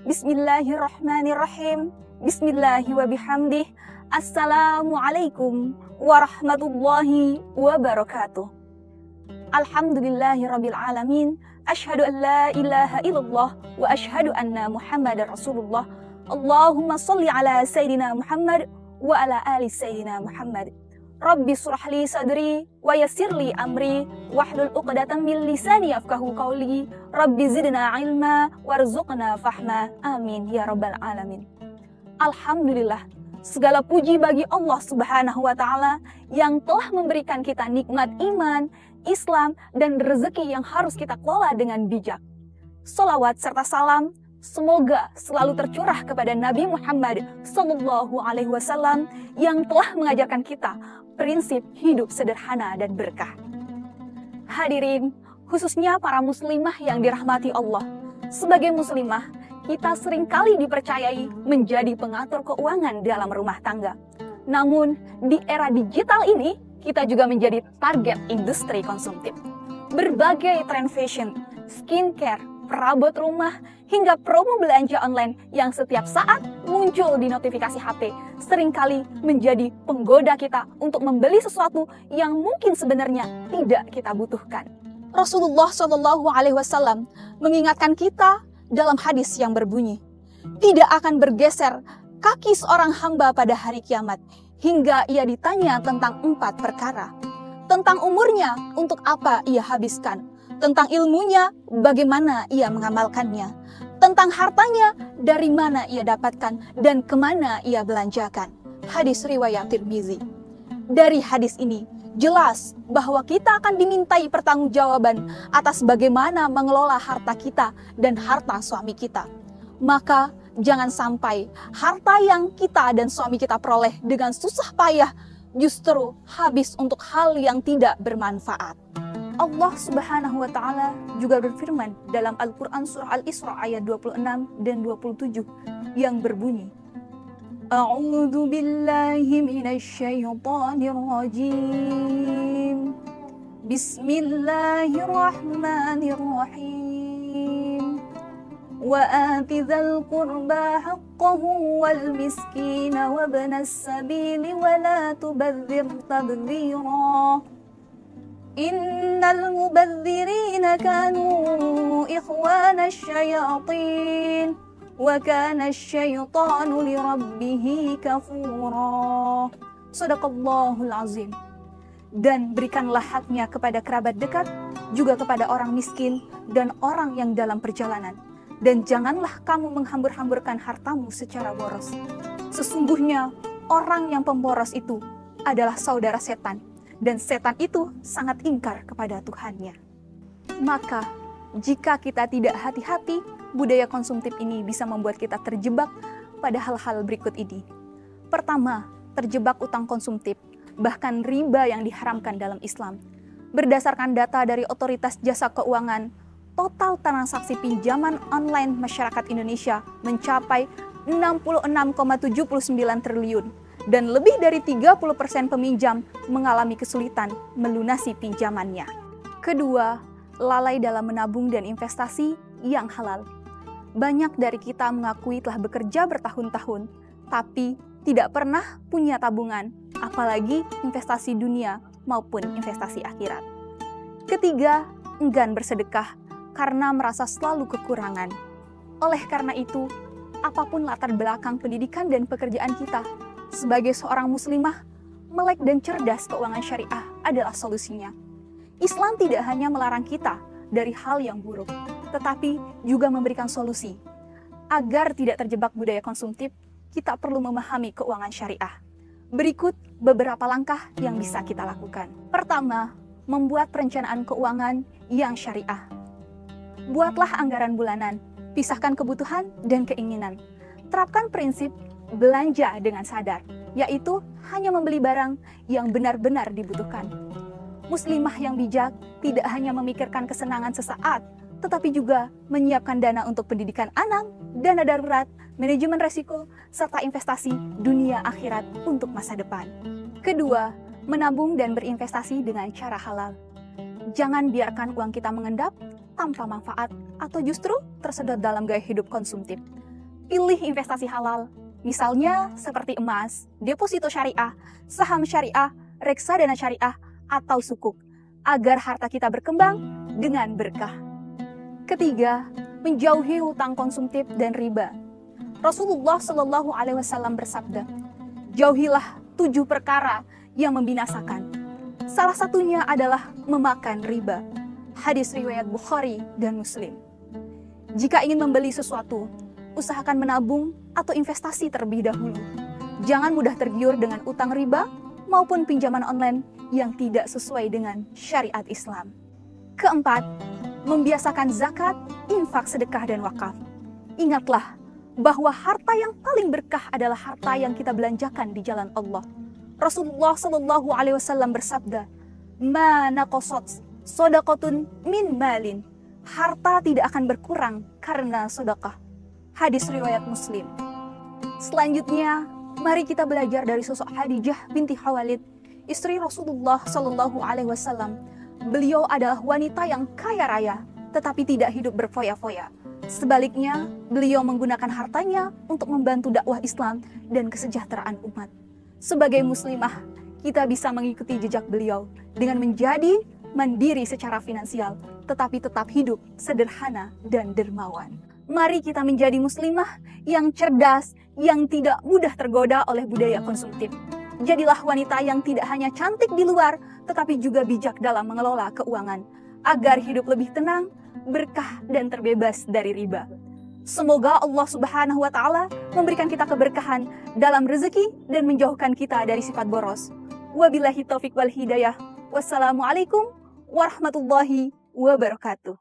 Bismillahirrahmanirrahim. Bismillahi wa bihamdih. Assalamualaikum warahmatullahi wabarakatuh. Alhamdulillahirabbil alamin. Asyhadu an la ilaha illallah wa asyhadu anna Muhammadar Rasulullah. Allahumma shalli ala sayyidina Muhammad wa ala ali sayyidina Muhammad. Rabbi shrah li sadri wa yassir li amri wahlul 'uqdatam min lisani yafqahu qawli. Rabbi zidna ilma warzuqna fahma. Amin ya rabbal alamin. Alhamdulillah, segala puji bagi Allah Subhanahu wa taala yang telah memberikan kita nikmat iman, Islam, dan rezeki yang harus kita kelola dengan bijak. Sholawat serta salam semoga selalu tercurah kepada Nabi Muhammad sallallahu alaihi wasallam yang telah mengajarkan kita prinsip hidup sederhana dan berkah. Hadirin, khususnya para muslimah yang dirahmati Allah. Sebagai muslimah, kita seringkali dipercayai menjadi pengatur keuangan dalam rumah tangga. Namun, di era digital ini, kita juga menjadi target industri konsumtif. Berbagai tren fashion, skincare, perabot rumah, hingga promo belanja online yang setiap saat muncul di notifikasi HP seringkali menjadi penggoda kita untuk membeli sesuatu yang mungkin sebenarnya tidak kita butuhkan. Rasulullah Shallallahu Alaihi Wasallam mengingatkan kita dalam hadis yang berbunyi, tidak akan bergeser kaki seorang hamba pada hari kiamat hingga ia ditanya tentang 4 perkara. Tentang umurnya, untuk apa ia habiskan. Tentang ilmunya, bagaimana ia mengamalkannya. Tentang hartanya, dari mana ia dapatkan dan kemana ia belanjakan. Hadis riwayat Tirmizi. Dari hadis ini, jelas bahwa kita akan dimintai pertanggungjawaban atas bagaimana mengelola harta kita dan harta suami kita. Maka, jangan sampai harta yang kita dan suami kita peroleh dengan susah payah justru habis untuk hal yang tidak bermanfaat. Allah Subhanahu wa taala juga berfirman dalam Al-Qur'an surah Al-Isra ayat 26 dan 27 yang berbunyi, A'udzu billahi minasy syaithanir rajim. Bismillahirrahmanirrahim. Wa ati dzal qurba haqqahu wal miskina wa ibnas sabili wa la tubadzir tabdzira. Innal mubadzirina kanu ikhwana syayatin wa kana syaitanu lirabbih kafura. Shadaqallahul azim. Dan berikanlah haknya kepada kerabat dekat, juga kepada orang miskin dan orang yang dalam perjalanan. Dan janganlah kamu menghambur-hamburkan hartamu secara boros. Sesungguhnya orang yang pemboros itu adalah saudara setan. Dan setan itu sangat ingkar kepada Tuhannya. Maka, jika kita tidak hati-hati, budaya konsumtif ini bisa membuat kita terjebak pada hal-hal berikut ini. Pertama, terjebak utang konsumtif, bahkan riba yang diharamkan dalam Islam. Berdasarkan data dari Otoritas Jasa Keuangan, total transaksi pinjaman online masyarakat Indonesia mencapai 66,79 triliun. Dan lebih dari 30% peminjam mengalami kesulitan melunasi pinjamannya. Kedua, lalai dalam menabung dan investasi yang halal. Banyak dari kita mengakui telah bekerja bertahun-tahun, tapi tidak pernah punya tabungan, apalagi investasi dunia maupun investasi akhirat. Ketiga, enggan bersedekah karena merasa selalu kekurangan. Oleh karena itu, apapun latar belakang pendidikan dan pekerjaan kita, sebagai seorang muslimah, melek dan cerdas keuangan syariah adalah solusinya. Islam tidak hanya melarang kita dari hal yang buruk, tetapi juga memberikan solusi. Agar tidak terjebak budaya konsumtif, kita perlu memahami keuangan syariah. Berikut beberapa langkah yang bisa kita lakukan. Pertama, membuat perencanaan keuangan yang syariah. Buatlah anggaran bulanan, pisahkan kebutuhan dan keinginan. Terapkan prinsip belanja dengan sadar, yaitu hanya membeli barang yang benar-benar dibutuhkan. Muslimah yang bijak tidak hanya memikirkan kesenangan sesaat, tetapi juga menyiapkan dana untuk pendidikan anak, dana darurat, manajemen resiko, serta investasi dunia akhirat untuk masa depan. Kedua, menabung dan berinvestasi dengan cara halal. Jangan biarkan uang kita mengendap tanpa manfaat atau justru tersedot dalam gaya hidup konsumtif. Pilih investasi halal, misalnya seperti emas, deposito syariah, saham syariah, reksadana syariah, atau sukuk, agar harta kita berkembang dengan berkah. Ketiga, menjauhi hutang konsumtif dan riba. Rasulullah Shallallahu Alaihi Wasallam bersabda, jauhilah 7 perkara yang membinasakan. Salah satunya adalah memakan riba. Hadis riwayat Bukhari dan Muslim. Jika ingin membeli sesuatu, usahakan menabung atau investasi terlebih dahulu. Jangan mudah tergiur dengan utang riba maupun pinjaman online yang tidak sesuai dengan syariat Islam. Keempat, membiasakan zakat, infak, sedekah, dan wakaf. Ingatlah bahwa harta yang paling berkah adalah harta yang kita belanjakan di jalan Allah. Rasulullah Shallallahu Alaihi Wasallam bersabda, "Ma naqasat shadaqatun min malin." Harta tidak akan berkurang karena sedekah. Hadis riwayat Muslim. Selanjutnya, mari kita belajar dari sosok Khadijah binti Khuwailid, istri Rasulullah Shallallahu Alaihi Wasallam. Beliau adalah wanita yang kaya raya, tetapi tidak hidup berfoya-foya. Sebaliknya, beliau menggunakan hartanya untuk membantu dakwah Islam dan kesejahteraan umat. Sebagai muslimah, kita bisa mengikuti jejak beliau dengan menjadi mandiri secara finansial, tetapi tetap hidup sederhana dan dermawan. Mari kita menjadi muslimah yang cerdas, yang tidak mudah tergoda oleh budaya konsumtif. Jadilah wanita yang tidak hanya cantik di luar, tetapi juga bijak dalam mengelola keuangan, agar hidup lebih tenang, berkah, dan terbebas dari riba. Semoga Allah Subhanahu wa Ta'ala memberikan kita keberkahan dalam rezeki dan menjauhkan kita dari sifat boros. Wabillahi taufiq wal hidayah. Wassalamualaikum warahmatullahi wabarakatuh.